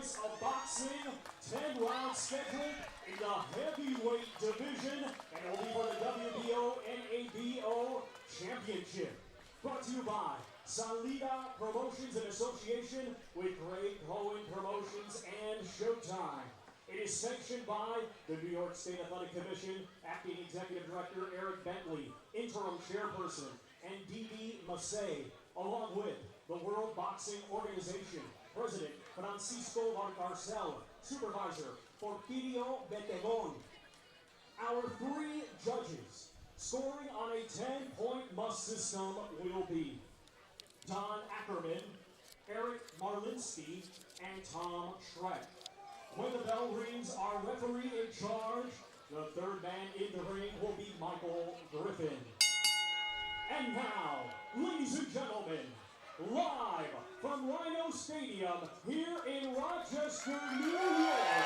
choice of boxing, 10 rounds scheduled in the heavyweight division, and it will be for the WBO NABO Championship. Brought to you by Salida Promotions in association with Greg Cohen Promotions and Showtime. It is sanctioned by the New York State Athletic Commission, Acting Executive Director Eric Bentley, Interim Chairperson, and D.D. Massey, along with the World Boxing Organization, President Francisco Valcarcel, Supervisor Porfirio Betegon. Our 3 judges scoring on a 10-point must system will be Don Ackerman, Eric Marlinsky, and Tom Schreck. When the bell rings, our referee in charge, the third man in the ring, will be Michael Griffin. And now, ladies and gentlemen, live from Rhino Stadium here in Rochester, New York,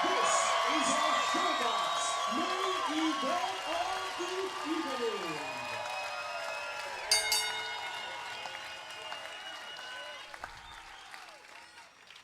this is our Showbox main event of the evening.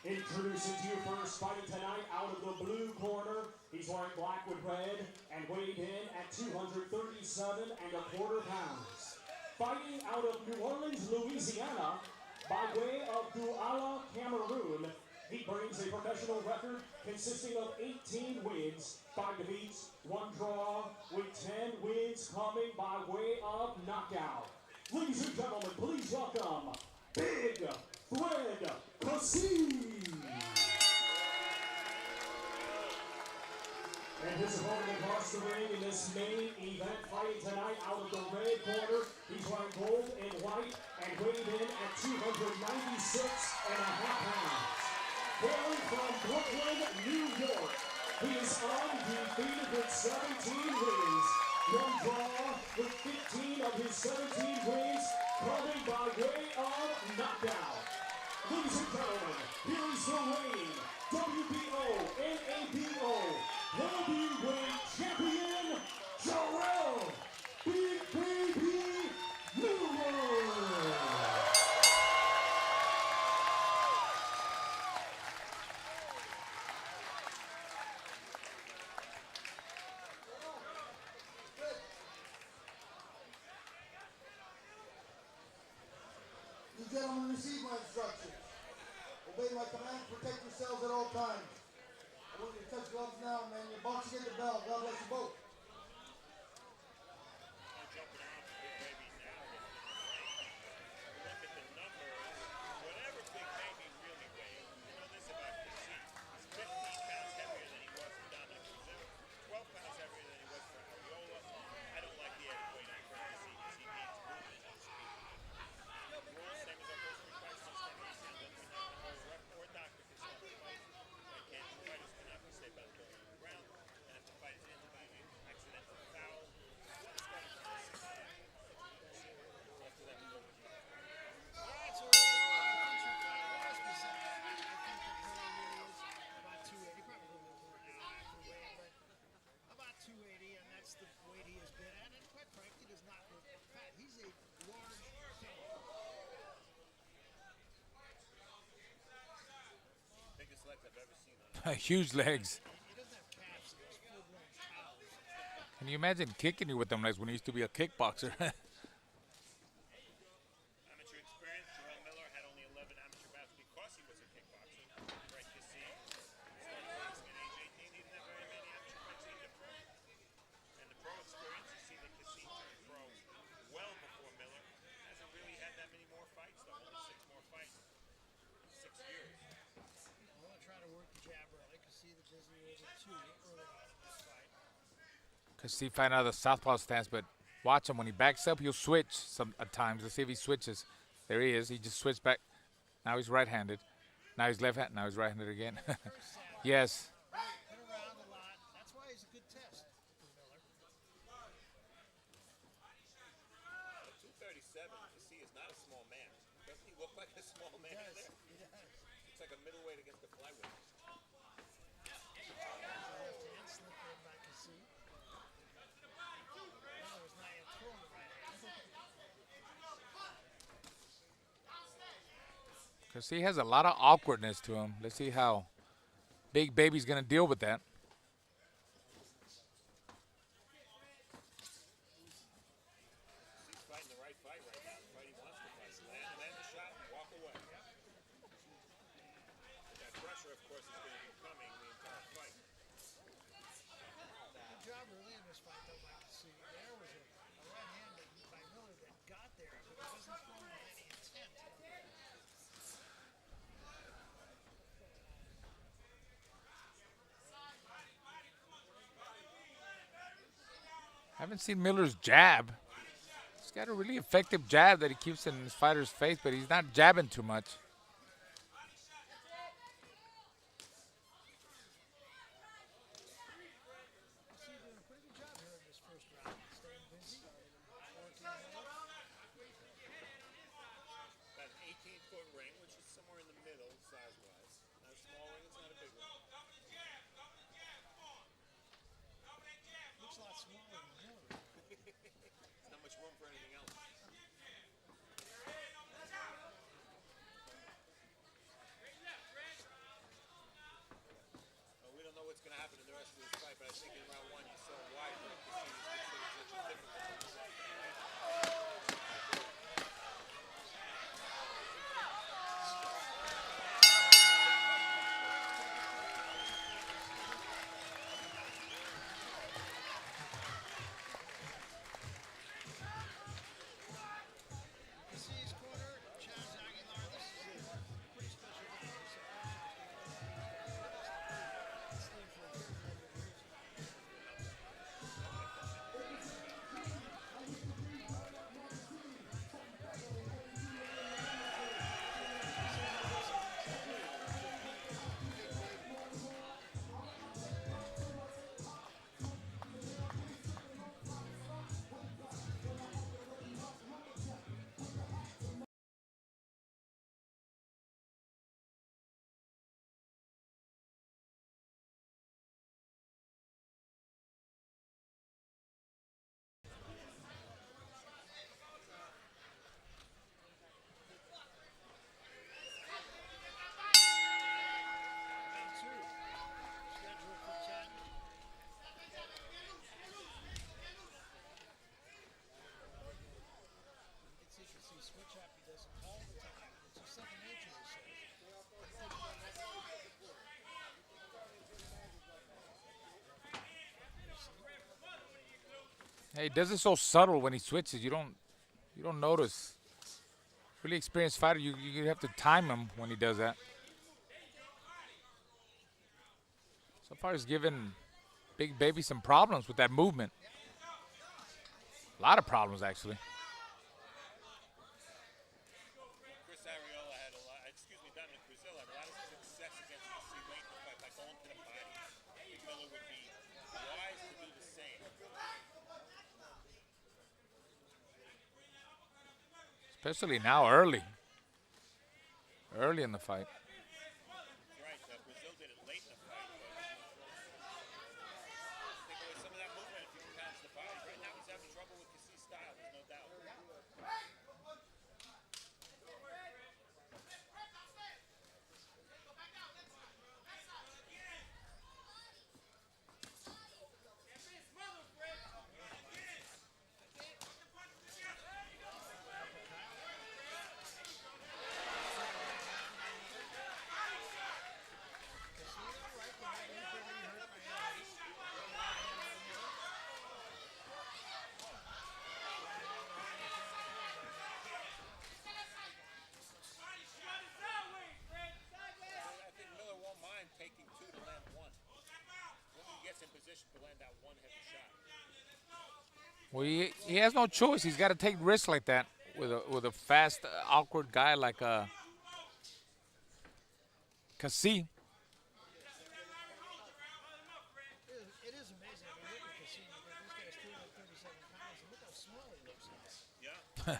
Introducing to you first, fighting tonight out of the blue corner. He's wearing black with red and weighed in at 237 1/4 pounds. Fighting out of New Orleans, Louisiana, by way of Douala, Cameroon, he brings a professional record consisting of 18 wins, 5 defeats, 1 draw, with 10 wins coming by way of knockout. Ladies and gentlemen, please welcome Big Fred Kassi. And his opponent across the ring in this main event, fighting tonight out of the red corner. He's wearing gold and white and weighed in at 296 1/2 pounds. Hailing from Brooklyn, New York, he is undefeated with 17 wins. 1 draw with 15 of his 17 wins coming by way of knockout. Ladies and gentlemen, here is the reigning WBO NABO Heavyweight Champion, Jarrell, Big Baby Miller. You gentlemen receive my instructions. Obey my commands, protect yourselves at all times. I want you to touch gloves now, man. You're boxing at the bell. God bless you both. Huge legs. Can you imagine kicking you with them legs when he used to be a kickboxer? Amateur experience, Jarrell Miller had only 11 amateur bouts because he was a kickboxer. Right, Kassi started boxing at age 18. He didn't have very many amateur fights either. And the pro experience, you see that Kassi turned pro well before Miller. Hasn't really had that many more fights, though. Only 6 more fights in 6 years. I want to try to work the jab early. Kassi the busy over 2 early on in this fight. Kassi fighting out of the southpaw stance, but watch him when he backs up, he'll switch at times. Let's see if he switches. There he is. He just switched back. Now he's right-handed. Now he's left-handed. Now he's right-handed again. Yes. Been around a lot. That's why he's a good test for Miller. 237, Kassi is not a small man. Doesn't he look like a small man? He does. It's like a middleweight against the flyweight. Left hand slipped in by Kassi. Miller was not yet throwing the right hand. Kassi has a lot of awkwardness to him. Let's see how Big Baby's going to deal with that. He's fighting the right fight right now. The fight he wants to fight. Land the shot and walk away. That pressure, of course, is going to be coming the entire fight. Good job early in this fight, though, by Kassi. There was a right hand by Miller that got there, but it wasn't thrown with any intent. Haven't seen Miller's jab. He's got a really effective jab that he keeps in his fighter's face, but he's not jabbing too much. Kassi doing a pretty good job here in this first round. Staying busy, working well. Got an 18-foot ring, which is somewhere in the middle size-wise. Not a small ring, it's not a big ring. Looks a lot smaller than Miller. There's not much room for anything else. Well, we don't know what's going to happen in the rest of this fight, but I think in round one you saw why Kassi was considered such a difficult. Kassi's corner, Chaz Aguilar. This is a pretty special guy. Staying for a very number of years. Scheduled for 10. You can see Kassi switch up. He does it all the time. It's just second nature, he says. Hey, he does it so subtle when he switches. You don't notice. Really experienced fighter, you have to time him when he does that. So far, he's given Big Baby some problems with that movement. A lot of problems, actually. Dominic Brazil had a lot of success against Kassi late in the fight by going to the body. Big Miller would be wise to do the same. Especially now, early. Early in the fight. Right, Brazil did it late in the fight. Take away some of that movement if he pounds the body. Right now he's having trouble with Kassi's style, there's no doubt. I think Miller won't mind taking two to land one. When he gets in position to land that one heavy shot. Well, he has no choice. He's got to take risks like that with a fast, awkward guy like Kassi. It is amazing. I mean, look at Kassi. This guy's 337 pounds, and look how small he looks. Yeah.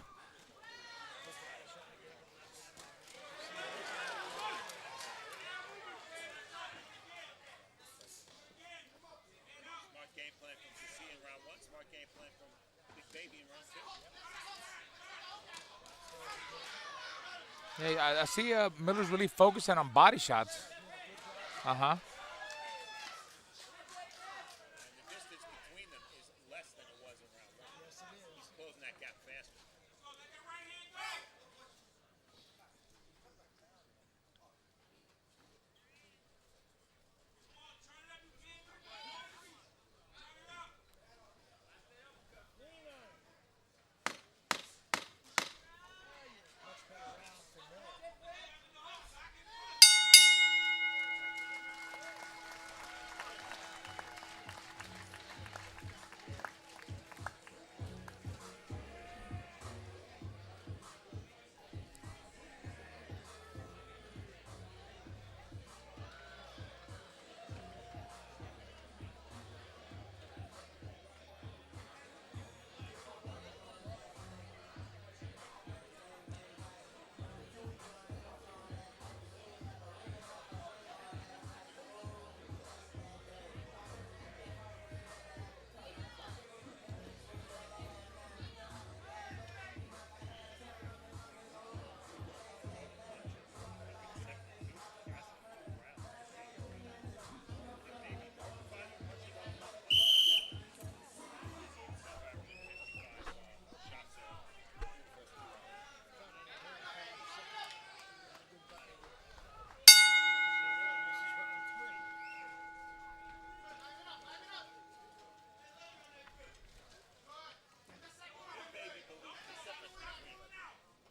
Smart game plan from Kassi in round one. Smart game plan from Big Baby in round two. Yeah, I see Miller's really focusing on body shots. Uh-huh. He's closing that gap faster. Much better round for Miller.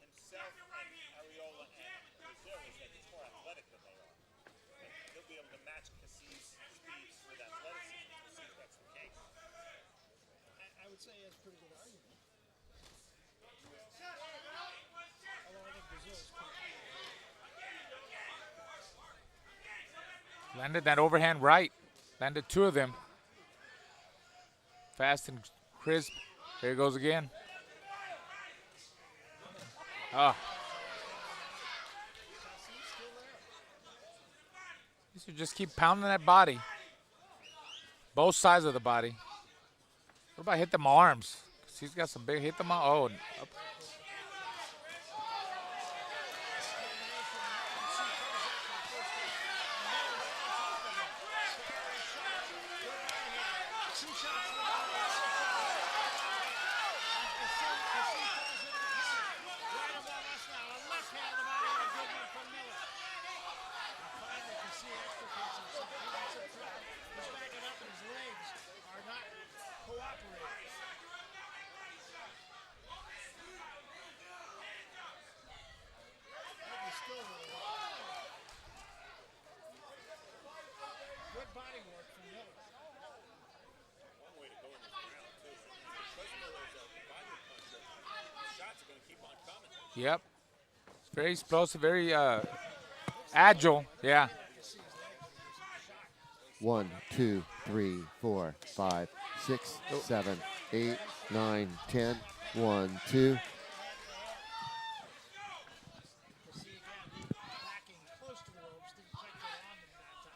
Himself and Ariola and Brazil is that he's more athletic than they are. And he'll be able to match Kassi's speed with athleticism. We'll see if that's the case. I would say he has a pretty good argument. Although I think Brazil is pretty good. Landed that overhand right. Landed two of them. Fast and crisp. There he goes again. Ah. You should just keep pounding that body. Both sides of the body. What about hit them arms? 'Cause he's got some big hit them arms. Oh, up. Good body work from Miller. One way to go in this round, too. Because Miller's a body puncher, the shots are going to keep on coming. Yep. It's very explosive, very agile. Yeah. 1, 2, 3, 4, 5, 6, 7, 8, 9, 10. 1, 2. Backing close to the ropes, didn't quite get on them that time.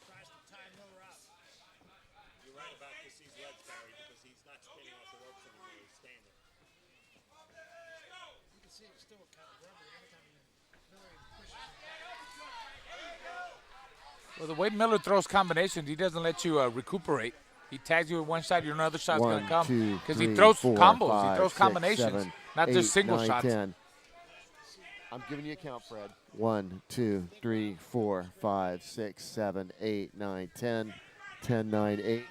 Tries to tie Miller out. You're right about Kassi's legs, Barry, because he's not spinning off the ropes anymore. He's standing. You can see it's still kind of rubbery every time Miller pushes him back. Well, the way Miller throws combinations, he doesn't let you recuperate. He tags you with one shot, your other shot's going to 1, come. 2, Because 3, he throws 4, combos. 5, He throws 6, combinations, 7, not 8, just single 9, shots. 10. I'm giving you a count, Fred. 1, 2, 3, 4, 5, 6, 7, 8, 9, 10. 10, 9, 8.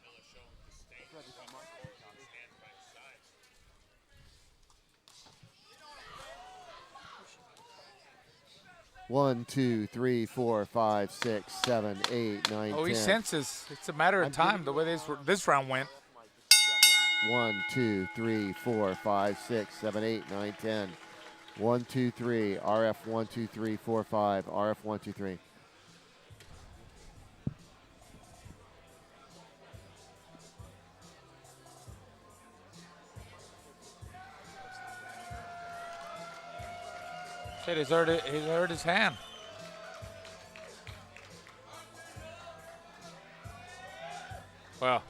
Miller showing disdain for his hand by his side. 1, 2, 3, 4, 5, 6, 7, 8, 9, 10. Oh, he senses. It's a matter of time the way this round went. 1, 2, 3, 4, 5, 6, 7, 8, 9, 10. 1, 2, 3. RF 1, 2, 3, 4, 5. RF 1, 2, 3. Shit, he's hurt his hand. Well.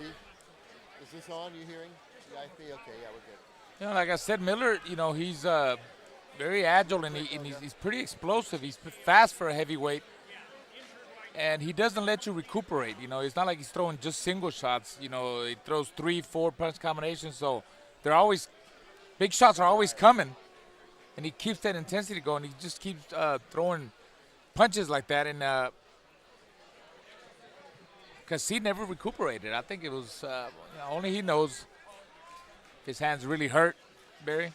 Keith, is this on? You hearing? The IP? Okay, yeah, we're good. You know, like I said, Miller, you know, he's very agile and he's pretty explosive. He's fast for a heavyweight, and he doesn't let you recuperate. You know, it's not like he's throwing just single shots. You know, he throws 3, 4 punch combinations, so they're always big shots are always coming, and he keeps that intensity going. He just keeps throwing punches like that, and Kassi never recuperated. I think it was you know, only he knows if his hands really hurt, Barry.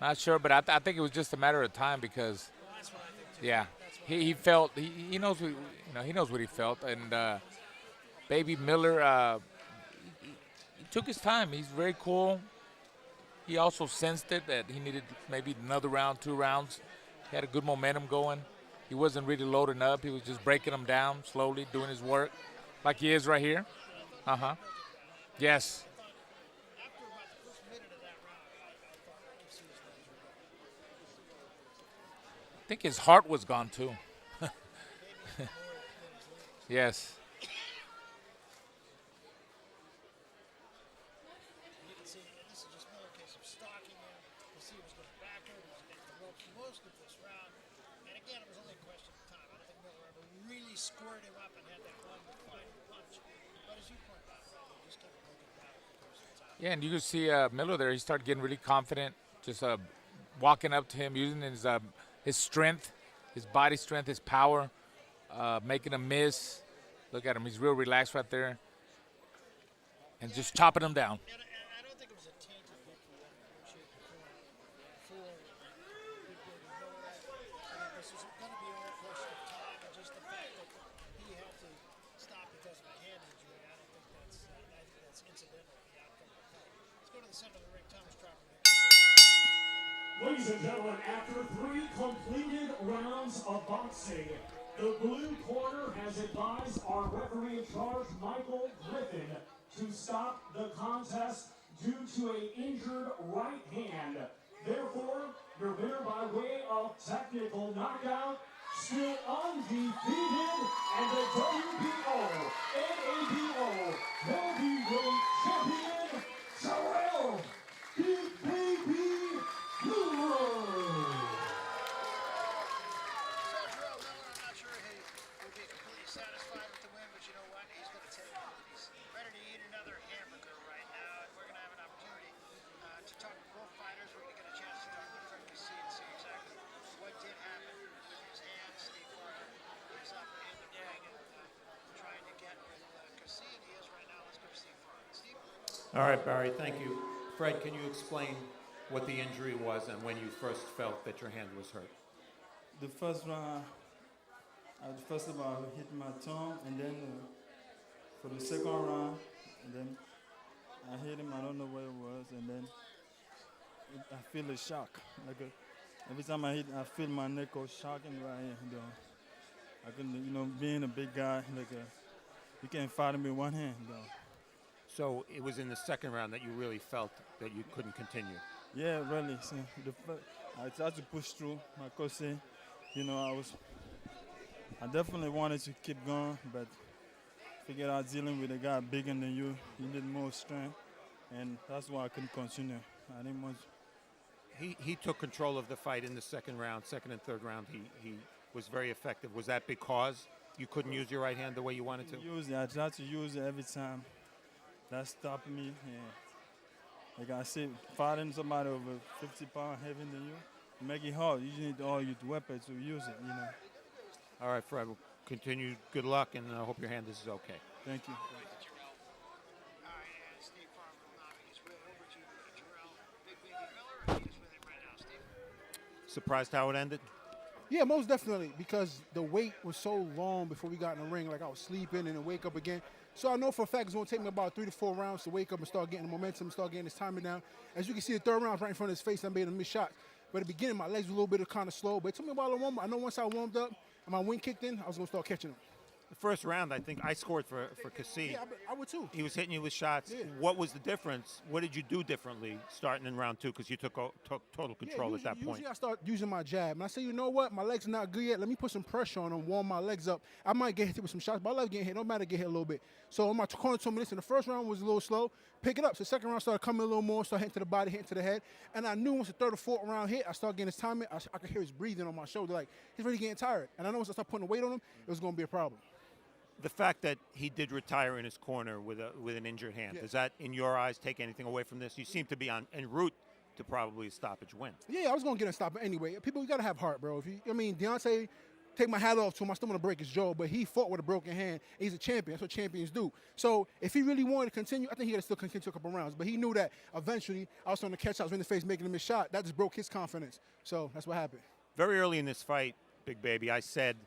Not sure, but I think it was just a matter of time because, yeah, he felt he knows what, you know, he knows what he felt, and Baby Miller he took his time. He's very cool. He also sensed it that he needed maybe another round, 2 rounds. He had a good momentum going. He wasn't really loading up. He was just breaking them down slowly, doing his work, like he is right here. Yes. After about the first minute of that round, I thought Kassi's legs were going. I think his heart was gone too. Maybe more than his legs. Yes. You can see this is just another case of stalking him. Kassi was going backward. He was getting the ropes most of this round. And again, it was only a question of time. I don't think Miller ever really squared him up and had that one defining punch. But as you pointed out, he just kept looking down the course of time. Yeah, and you can see Miller there. He started getting really confident, just walking up to him, using his strength, his body strength, his power, making him miss. Look at him. He's real relaxed right there. And just chopping him down. And I don't think it was a tainted victory in any shape or form for Big Baby Miller. I think this was going to be all a question of time, and just the fact that he had to stop because of a hand injury. I don't think that's incidental to the outcome of the fight. Let's go to the center of the ring. Thomas Crawford. Ladies and gentlemen, after 3 completed rounds of boxing, the blue corner has advised our referee in charge, Michael Griffin, to stop the contest due to an injured right hand. Therefore, your winner by way of technical knockout, still undefeated, and the WBO NABO heavyweight champion, Jarrell, Big Baby Miller. Jarrell Miller, I'm not sure he will be completely satisfied with the win, but you know what? He's going to take it. He's ready to eat another hamburger right now, and we're going to have an opportunity to talk to both fighters. We're going to get a chance to talk with Fred Kassi and see exactly what did happen with his hand. Steve Farmer is up in the ring and trying to get with Kassi, and he is right now. Let's go to Steve Farmer. Steve? All right, Barry, thank you. Fred, can you explain what the injury was and when you first felt that your hand was hurt? The first round, first of all, I hit my tongue, and then for the second round, and then I hit him. I don't know where it was, and then I feel a shock. Every time I hit, I feel my neck go shocking right here. I couldn't, you know, being a big guy, you can't fight him with one hand. So it was in the second round that you really felt that you couldn't continue. Yeah, really. See, I tried to push through. My coach said, you know, I definitely wanted to keep going, but figured out dealing with a guy bigger than you need more strength, and that's why I couldn't continue. I didn't want. He took control of the fight in the second round, second and third round. He was very effective. Was that because you couldn't use your right hand the way you wanted to? Use it. I tried to use it every time. That stopped me. And like I said, fighting somebody over 50 pounds heavier than you, make it hard. You need all your weapons to use it, you know. All right, Fred, we'll continue. Good luck, and I hope your hand is okay. Thank you. All right, and Steve Farmer will now make his way over to Jarrell, Big Baby Miller, and he's with him right now. Steve? Surprised how it ended? Yeah, most definitely, because the wait was so long before we got in the ring. Like I was sleeping and then wake up again. So I know for a fact it's going to take me about 3 to 4 rounds to wake up and start getting the momentum, start getting his timing down. As you can see, the third round right in front of his face, I made a missed shot. But at the beginning, my legs were a little bit kind of slow. But it took me a while to warm up. I know once I warmed up and my wind kicked in, I was going to start catching him. The first round, I think I scored for Kassi. Yeah, I would too. He was hitting you with shots. Yeah. What was the difference? What did you do differently starting in round 2? Because you took total control Yeah, at that point. Usually I start using my jab. And I say, you know what? My legs are not good yet. Let me put some pressure on them, warm my legs up. I might get hit with some shots, but I love getting hit. No matter, get hit a little bit. So on my corner told me, listen, the first round was a little slow. Pick it up. So the second round started coming a little more, started hitting to the body, hitting to the head. And I knew once the third or fourth round hit, I started getting his timing. I could hear his breathing on my shoulder. Like, he's really getting tired. And I know once I start putting the weight on him, it was going to be a problem. The fact that he did retire in his corner with an injured hand, does that, in your eyes, take anything away from this? You seem to be en route to probably a stoppage win. Yeah, I was going to get a stop anyway. People, you got to have heart, bro. Deontay, take my hat off to him. I still want to break his jaw, but he fought with a broken hand. He's a champion. That's what champions do. So if he really wanted to continue, I think he got to still continue a couple rounds. But he knew that eventually I was starting to catch. I was in the face making him a shot. That just broke his confidence. So that's what happened. Very early in this fight, Big Baby, I said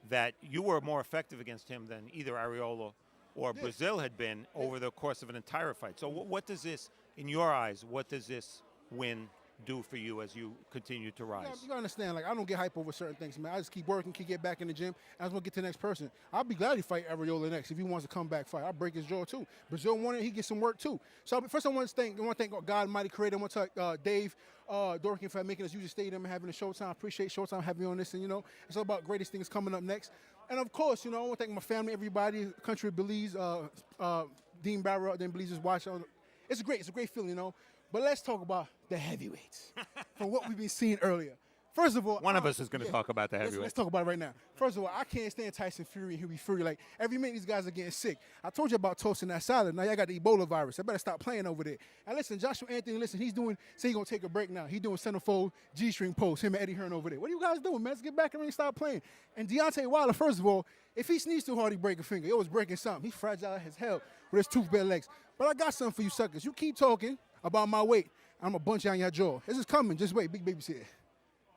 that you were more effective against him than either Arreola or Brazil had been over the course of an entire fight. So what does this, in your eyes, what does this win do for you as you continue to rise? You gotta understand, like, I don't get hype over certain things, man. I just keep working, keep getting back in the gym, and I just want to get to the next person. I'll be glad to fight Arreola next if he wants to come back fight. I'll break his jaw too. Brazil wanted, he gets some work too. So first I want to thank God Almighty Creator. I want to thank Dave Dorkin for making us use the stadium and having the Showtime. I appreciate Showtime having me on this, and it's all about greatest things coming up next. And of course, I want to thank my family, everybody, country of Belize, Dean Barrow out there in Belize is watching. It's a great feeling, But let's talk about the heavyweights from what we've been seeing earlier. First of all, one of us is going to talk about the heavyweights. Let's talk about it right now. First of all, I can't stand Tyson Fury and Hughie Fury. Like, every minute these guys are getting sick. I told you about toasting that salad. Now y'all got the Ebola virus. I better stop playing over there. And listen, Joshua Anthony, say he's going to take a break now. He's doing centerfold G-string post, him and Eddie Hearn over there. What are you guys doing, man? Let's get back in the ring and stop playing. And Deontay Wilder, first of all, if he sneezes too hard, he break a finger. He always breaking something. He's fragile as hell with his tooth-bare legs. But I got something for you suckers. You keep talking about my weight, I'm going to bunch you on your jaw. This is coming. Just wait. Big Baby's here.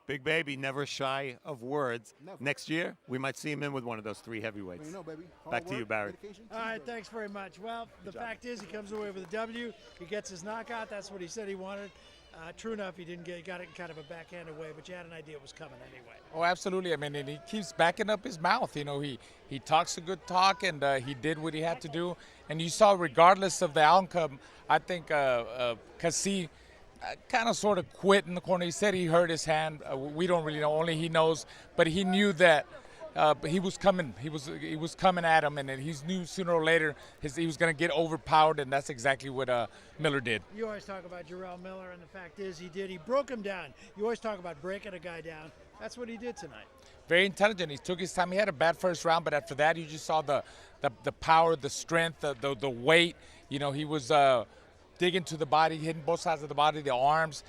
Big Baby, never shy of words. Never. Next year, we might see him in with one of those 3 heavyweights. You know, baby. Back to you, Barry. All right, thanks very much. Well, the fact is he comes away with a W. He gets his knockout. That's what he said he wanted. True enough, he didn't get. He got it in kind of a backhanded way, but you had an idea it was coming anyway. Oh, absolutely. I mean, and he keeps backing up his mouth. He talks a good talk, and he did what he had to do. And you saw, regardless of the outcome, I think Kassi kind of sort of quit in the corner. He said he hurt his hand. We don't really know. Only he knows. But he knew that he was coming. He was coming at him, and he knew sooner or later he was going to get overpowered, and that's exactly what Miller did. You always talk about Jarrell Miller, and the fact is he did. He broke him down. You always talk about breaking a guy down. That's what he did tonight. Very intelligent. He took his time. He had a bad first round, but after that, you just saw the power, the strength, the weight. He was digging to the body, hitting both sides of the body, the arms,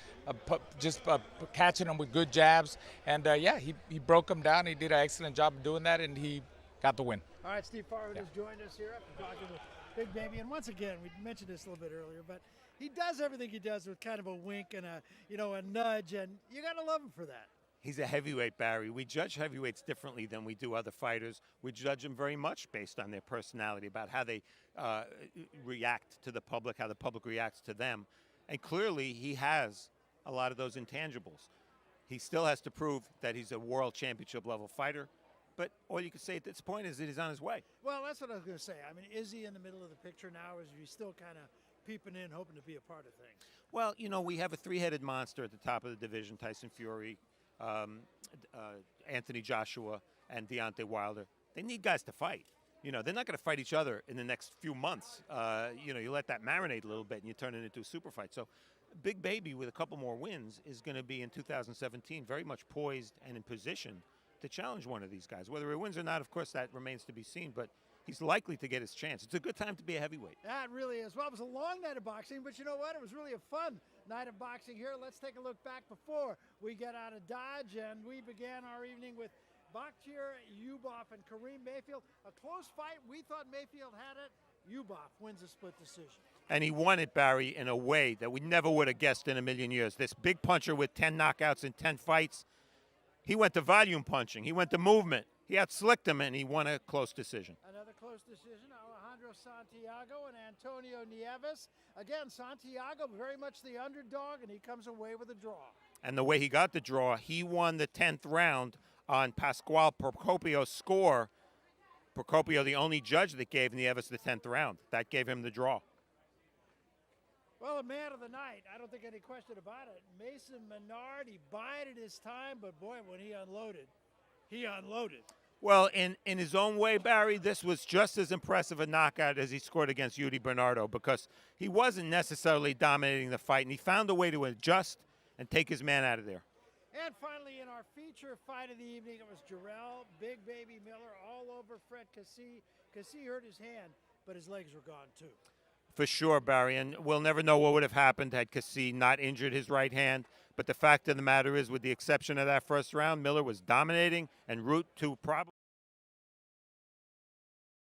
catching them with good jabs. And, he broke him down. He did an excellent job of doing that, and he got the win. All right, Steve Farwood has joined us here after talking with Big Baby. And once again, we mentioned this a little bit earlier, but he does everything he does with kind of a wink and a nudge, and you got to love him for that. He's a heavyweight, Barry. We judge heavyweights differently than we do other fighters. We judge them very much based on their personality, about how they react to the public, how the public reacts to them. And clearly, he has a lot of those intangibles. He still has to prove that he's a world championship level fighter. But all you can say at this point is that he's on his way. Well, that's what I was going to say. I mean, is he in the middle of the picture now, or is he still kind of peeping in, hoping to be a part of things? Well, we have a 3-headed monster at the top of the division, Tyson Fury, Anthony Joshua, and Deontay Wilder. They need guys to fight. They're not going to fight each other in the next few months. You let that marinate a little bit and you turn it into a super fight. So Big Baby, with a couple more wins, is going to be in 2017 very much poised and in position to challenge one of these guys. Whether he wins or not, of course, that remains to be seen, but he's likely to get his chance. It's a good time to be a heavyweight. Yeah, it really is. Well, it was a long night of boxing, but you know what? It was really a fun night of boxing here. Let's take a look back before we get out of Dodge, and we began our evening with Bakhtir Yubov and Kareem Mayfield. A close fight. We thought Mayfield had it. Yubov wins a split decision. And he won it, Barry, in a way that we never would have guessed in a million years. This big puncher with 10 knockouts in 10 fights, he went to volume punching. He went to movement. He outslicked him, and he won a close decision. Another close decision, Alejandro Santiago and Antonio Nieves. Again, Santiago very much the underdog, and he comes away with a draw. And the way he got the draw, he won the 10th round on Pascual Procopio's score. Procopio, the only judge that gave Nieves the 10th round. That gave him the draw. Well, the man of the night, I don't think any question about it. Mason Menard, he bided his time, but boy, when he unloaded, he unloaded. Well, in his own way, Barry, this was just as impressive a knockout as he scored against Yuri Bernardo because he wasn't necessarily dominating the fight, and he found a way to adjust and take his man out of there. And finally, in our feature fight of the evening, it was Jarrell, Big Baby Miller, all over Fred Kassi. Kassi hurt his hand, but his legs were gone too. For sure, Barry, and we'll never know what would have happened had Kassi not injured his right hand. But the fact of the matter is, with the exception of that first round, Miller was dominating en route to probably